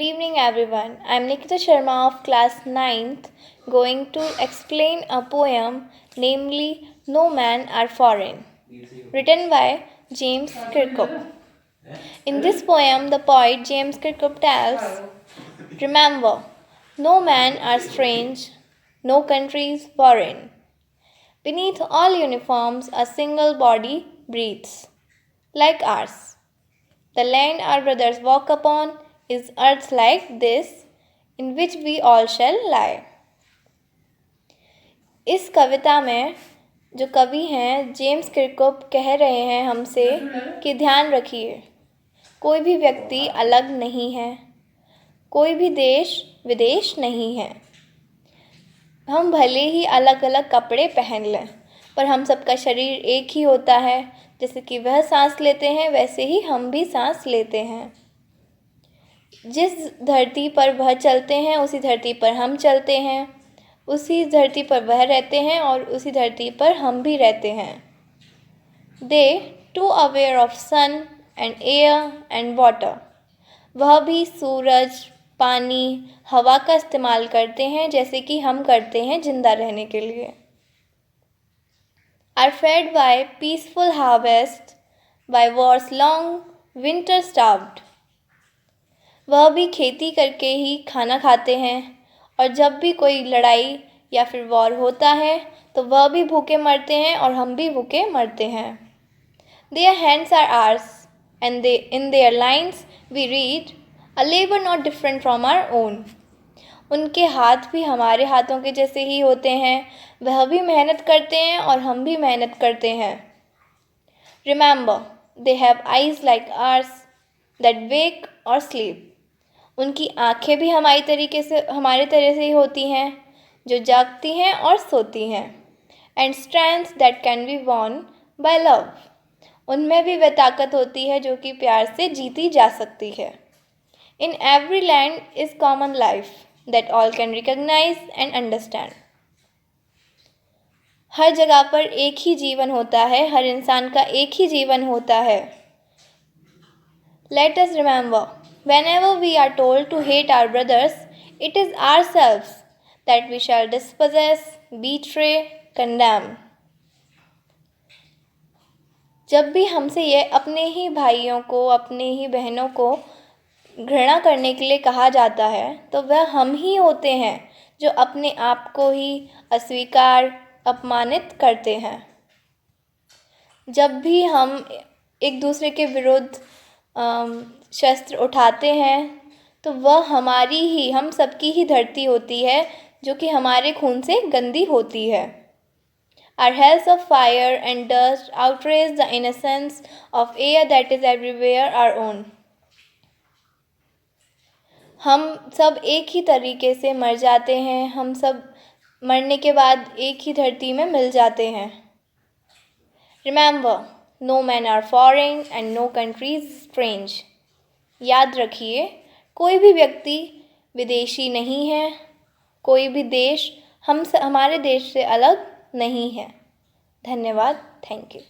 Good evening, everyone. I'm Nikita Sharma of class 9th, going to explain a poem, namely No Men Are Foreign, written by James Kirkup. In this poem, the poet James Kirkup tells, remember, no men are strange, no countries foreign. Beneath all uniforms, a single body breathes, like ours. The land our brothers walk upon is earth like this, in which we all shall lie. इस कविता में जो कवि हैं James किर्कुप कह रहे हैं हमसे कि ध्यान रखिए, कोई भी व्यक्ति अलग नहीं है, कोई भी देश विदेश नहीं है। हम भले ही अलग अलग कपड़े पहन लें, पर हम सबका शरीर एक ही होता है। जैसे कि वह सांस लेते हैं वैसे ही हम भी सांस लेते हैं। जिस धरती पर वह चलते हैं उसी धरती पर हम चलते हैं, उसी धरती पर वह रहते हैं और उसी धरती पर हम भी रहते हैं। They too aware of sun and air and water, वह भी सूरज, पानी, हवा का इस्तेमाल करते हैं जैसे कि हम करते हैं जिंदा रहने के लिए। Are fed by peaceful harvest, by wars long, winter starved. वह भी खेती करके ही खाना खाते हैं और जब भी कोई लड़ाई या फिर वॉर होता है तो वह भी भूखे मरते हैं और हम भी भूखे मरते हैं। Their hands are ours and in their lines we read a labor not different from our own. उनके हाथ भी हमारे हाथों के जैसे ही होते हैं, वह भी मेहनत करते हैं और हम भी मेहनत करते हैं। Remember, they have eyes like ours that wake or sleep. उनकी आँखें भी हमारे तरह से ही होती हैं, जो जागती हैं और सोती हैं। And strength that can be won by love. उनमें भी वह ताकत होती है जो कि प्यार से जीती जा सकती है। In every land is common life that all can recognize and understand. हर जगह पर एक ही जीवन होता है, हर इंसान का एक ही जीवन होता है। Let us remember, whenever we are told to hate our brothers, it is ourselves that we shall dispossess, betray, condemn. जब भी हमसे ये अपने ही भाइयों को, अपने ही बहनों को घृणा करने के लिए कहा जाता है, तो वह हम ही होते हैं जो अपने आप को ही अस्वीकार, अपमानित करते हैं। जब भी हम एक दूसरे के विरुद्ध शस्त्र उठाते हैं तो वह हम सबकी ही धरती होती है जो कि हमारे खून से गंदी होती है। Our hells of fire and dust outrage the innocence of air that is everywhere our own. हम सब एक ही तरीके से मर जाते हैं, हम सब मरने के बाद एक ही धरती में मिल जाते हैं। Remember, no men are foreign and no country is strange. याद रखिए, कोई भी व्यक्ति विदेशी नहीं है, कोई भी देश हमारे देश से अलग नहीं है। धन्यवाद। Thank you.